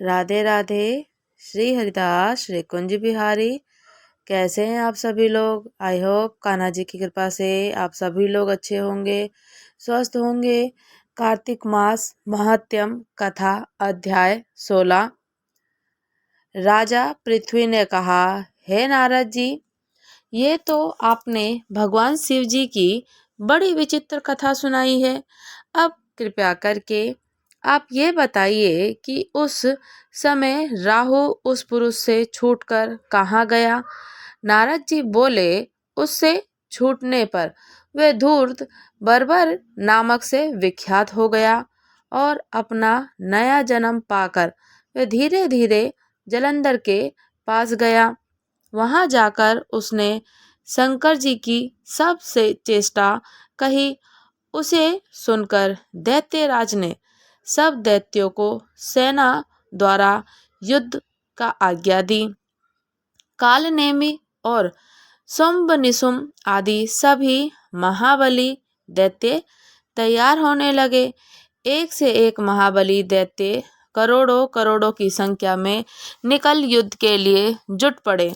राधे राधे। श्री हरिदास श्री कुंज बिहारी। कैसे हैं आप सभी लोग? आई होप कान्हा जी की कृपा से आप सभी लोग अच्छे होंगे, स्वस्थ होंगे। कार्तिक मास महात्म्य कथा अध्याय 16। राजा पृथ्वी ने कहा, हे नारद जी, ये तो आपने भगवान शिव जी की बड़ी विचित्र कथा सुनाई है। अब कृपया करके आप ये बताइए कि उस समय राहु उस पुरुष से छूटकर कहाँ गया? नारद जी बोले, उससे छूटने पर वह धूर्त बर्बर नामक से विख्यात हो गया और अपना नया जन्म पाकर वह धीरे धीरे जलंधर के पास गया। वहां जाकर उसने शंकर जी की सबसे चेष्टा कही। उसे सुनकर दैत्यराज ने सब दैत्यों को सेना द्वारा युद्ध का आज्ञा दी। कालनेमि और शुंभ निशुंभ आदि सभी महाबली दैत्य तैयार होने लगे। एक से एक महाबली दैत्य करोड़ों करोड़ों की संख्या में निकल युद्ध के लिए जुट पड़े।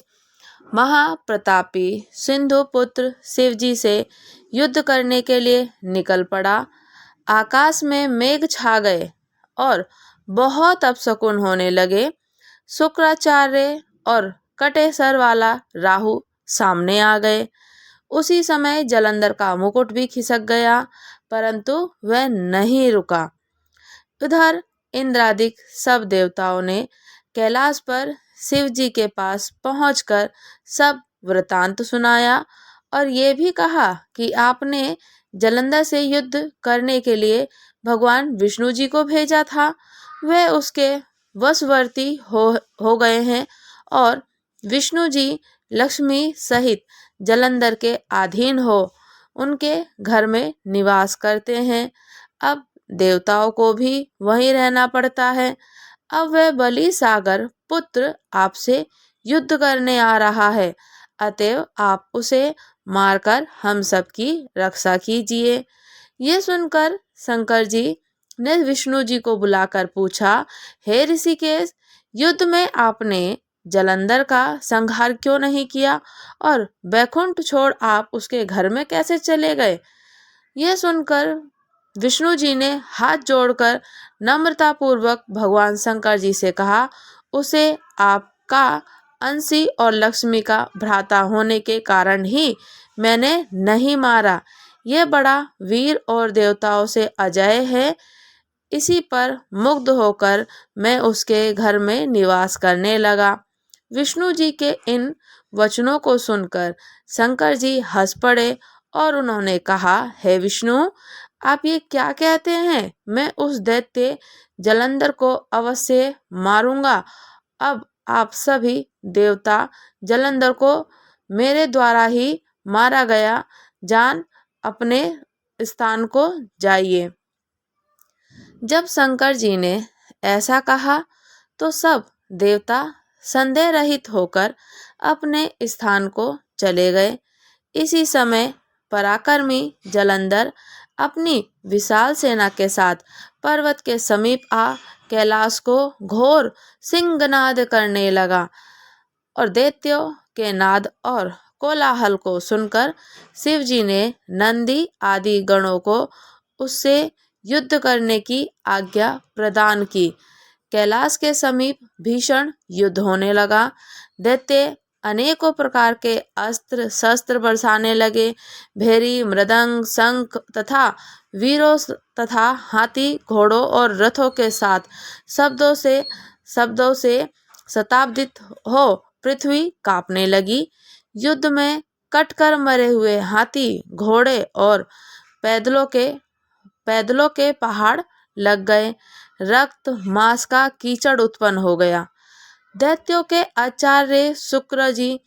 महाप्रतापी सिंधुपुत्र शिवजी से युद्ध करने के लिए निकल पड़ा। आकाश में मेघ छा गए और बहुत अपशकुन होने लगे। शुक्राचार्य और कटे सर वाला राहु सामने आ गए। उसी समय जलंधर का मुकुट भी खिसक गया, परंतु वह नहीं रुका। उधर इंद्रादिक सब देवताओं ने कैलाश पर शिव जी के पास पहुंचकर सब वृतांत सुनाया और ये भी कहा कि आपने जलंधर से युद्ध करने के लिए भगवान विष्णु जी को भेजा था। वह उसके वशवर्ती हो गए हैं और विष्णु जी लक्ष्मी सहित जलंधर के अधीन हो उनके घर में निवास करते हैं। अब देवताओं को भी वहीं रहना पड़ता है। अब वह बलि सागर पुत्र आपसे युद्ध करने आ रहा है, अतएव आप उसे मारकर हम सबकी रक्षा कीजिए। ये सुनकर शंकर जी ने विष्णु जी को बुलाकर पूछा, हे ऋषिकेश, युद्ध में आपने जलंधर का संहार क्यों नहीं किया और बैकुंठ छोड़ आप उसके घर में कैसे चले गए? यह सुनकर विष्णु जी ने हाथ जोड़कर नम्रतापूर्वक भगवान शंकर जी से कहा, उसे आपका अंशी और लक्ष्मी का भ्राता होने के कारण ही मैंने नहीं मारा। यह बड़ा वीर और देवताओं से अजय है। इसी पर मुग्ध होकर मैं उसके घर में निवास करने लगा। विष्णु जी के इन वचनों को सुनकर शंकर जी हंस पड़े और उन्होंने कहा, हे विष्णु, आप ये क्या कहते हैं? मैं उस दैत्य जलंधर को अवश्य मारूंगा। अब आप सभी देवता जलंधर को मेरे द्वारा ही मारा गया जान अपने स्थान को जाइए। जब शंकर जी ने ऐसा कहा तो सब देवता संदेह रहित होकर अपने स्थान को चले गए। इसी समय पराक्रमी जलंधर अपनी विशाल सेना के साथ पर्वत के समीप आ कैलाश को घोर सिंहनाद करने लगा और दैत्यों के नाद और कोलाहल को सुनकर शिव जी ने नंदी आदि गणों को उससे युद्ध करने की आज्ञा प्रदान की। कैलाश के समीप भीषण युद्ध होने लगा। दैत्य अनेकों प्रकार के अस्त्र शस्त्र बरसाने लगे। भेरी, मृदंग, शंख तथा वीरों तथा हाथी, घोड़ों और रथों के साथ शब्दों से शताब्दित हो पृथ्वी कांपने लगी। युद्ध में कटकर मरे हुए हाथी, घोड़े और पैदलों के पहाड़ लग गए। रक्त मांस का कीचड़ उत्पन्न हो गया। दैत्यों के आचार्य शुक्र जी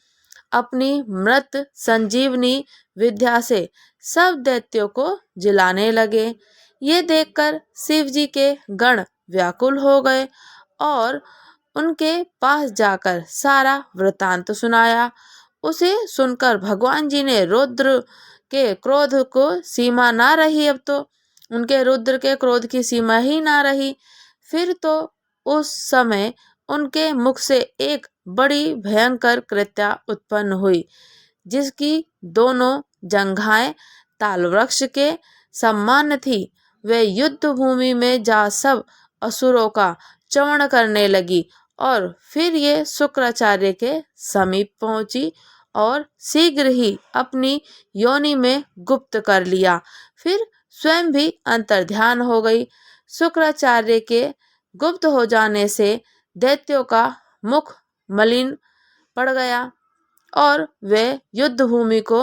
अपनी मृत संजीवनी विद्या से सब दैत्यों को जिलाने लगे। ये देखकर शिव जी के गण व्याकुल हो गए और उनके पास जाकर सारा वृतांत सुनाया। उसे सुनकर भगवान जी ने रुद्र के क्रोध को सीमा ना रही। अब तो उनके रुद्र के क्रोध की सीमा ही ना रही। फिर तो उस समय उनके मुख से एक बड़ी भयंकर कृत्या उत्पन्न हुई, जिसकी दोनों जंघाएं तालवृक्ष के समान थी। वे युद्ध भूमि में जा सब असुरों का चरण करने लगी और फिर ये शुक्राचार्य के समीप पहुंची और शीघ्र ही अपनी योनि में गुप्त कर लिया। फिर स्वयं भी अंतर्ध्यान हो गई। शुक्राचार्य के गुप्त हो जाने से दैत्यों का मुख मलिन पड़ गया और वे युद्ध भूमि को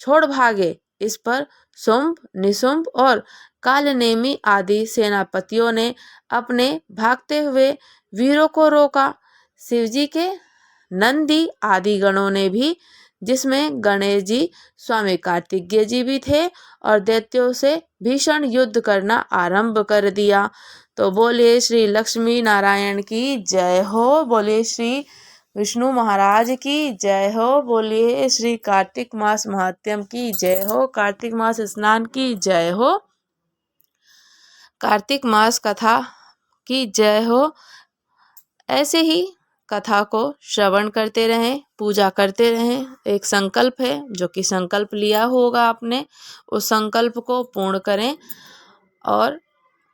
छोड़ भागे। इस पर शुंभ, निशुंभ और कालनेमी आदि सेनापतियों ने अपने भागते हुए वीरों को रोका। शिवजी के नंदी आदि गणों ने भी, जिसमें गणेश जी, स्वामी कार्तिकेय जी भी थे, और दैत्यों से भीषण युद्ध करना आरंभ कर दिया। तो बोलिए श्री लक्ष्मी नारायण की जय हो, बोलिए श्री विष्णु महाराज की जय हो, बोलिए श्री कार्तिक मास महात्म्यम की जय हो, कार्तिक मास स्नान की जय हो, कार्तिक मास कथा की जय हो। ऐसे ही कथा को श्रवण करते रहें, पूजा करते रहें। एक संकल्प है, जो कि संकल्प लिया होगा आपने, उस संकल्प को पूर्ण करें और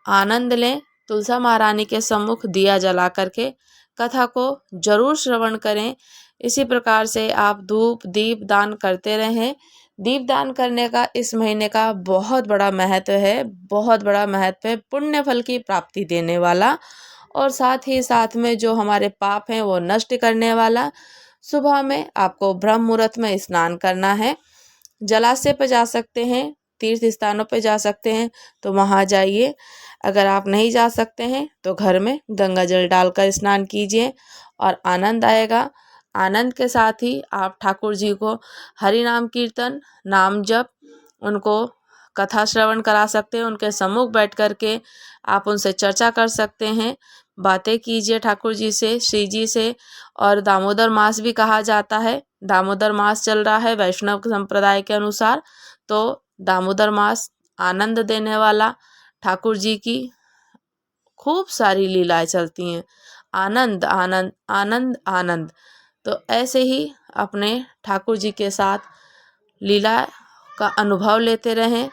आनंद लें। तुलसा महारानी के सम्मुख दिया जला करके कथा को जरूर श्रवण करें। इसी प्रकार से आप धूप दीप दान करते रहें। दीप दान करने का इस महीने का बहुत बड़ा महत्व है, बहुत बड़ा महत्व है, पुण्य फल की प्राप्ति देने वाला, और साथ ही साथ में जो हमारे पाप हैं वो नष्ट करने वाला। सुबह में आपको ब्रह्म मुहूर्त में स्नान करना है। जलाशय पर जा सकते हैं, तीर्थ स्थानों पर जा सकते हैं तो वहाँ जाइए। अगर आप नहीं जा सकते हैं तो घर में गंगा जल डालकर स्नान कीजिए और आनंद आएगा। आनंद के साथ ही आप ठाकुर जी को हरि नाम कीर्तन, नाम जप, उनको कथा श्रवण करा सकते हैं। उनके सम्मुख बैठ कर के आप उनसे चर्चा कर सकते हैं, बातें कीजिए ठाकुर जी से, श्री जी से। और दामोदर मास भी कहा जाता है, दामोदर मास चल रहा है वैष्णव संप्रदाय के अनुसार, तो दामोदर मास आनंद देने वाला। ठाकुर जी की खूब सारी लीलाएं चलती हैं, आनंद आनंद आनंद आनंद। तो ऐसे ही अपने ठाकुर जी के साथ लीला का अनुभव लेते रहें,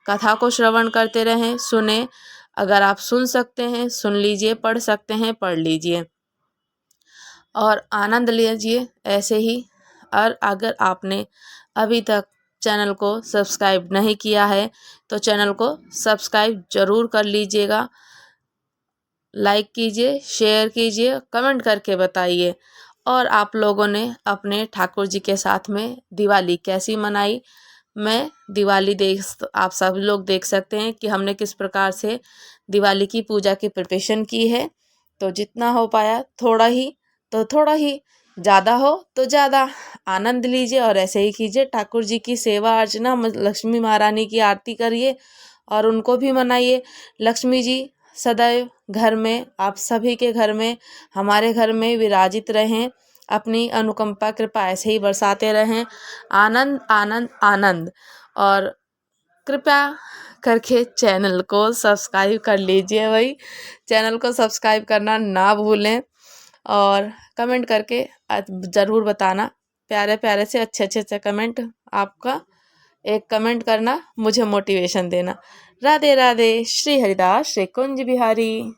कथा को श्रवण करते रहें, सुने। अगर आप सुन सकते हैं सुन लीजिए, पढ़ सकते हैं पढ़ लीजिए और आनंद लीजिए ऐसे ही। और अगर आपने अभी तक चैनल को सब्सक्राइब नहीं किया है तो चैनल को सब्सक्राइब जरूर कर लीजिएगा। लाइक कीजिए, शेयर कीजिए, कमेंट करके बताइए। और आप लोगों ने अपने ठाकुर जी के साथ में दिवाली कैसी मनाई। मैं दिवाली आप सब लोग देख सकते हैं कि हमने किस प्रकार से दिवाली की पूजा की प्रिपरेशन की है। तो जितना हो पाया थोड़ा ही तो थोड़ा ही, ज़्यादा हो तो ज़्यादा, आनंद लीजिए और ऐसे ही कीजिए। ठाकुर जी की सेवा अर्चना, लक्ष्मी महारानी की आरती करिए और उनको भी मनाइए। लक्ष्मी जी सदैव घर में, आप सभी के घर में, हमारे घर में विराजित रहें, अपनी अनुकंपा कृपा ऐसे ही बरसाते रहें। आनंद आनंद आनंद। और कृपया करके चैनल को सब्सक्राइब कर लीजिए भाई, चैनल को सब्सक्राइब करना ना भूलें और कमेंट करके ज़रूर बताना, प्यारे प्यारे से अच्छे अच्छे से कमेंट। आपका एक कमेंट करना मुझे मोटिवेशन देना। राधे राधे। श्री हरिदास, श्री कुंज बिहारी।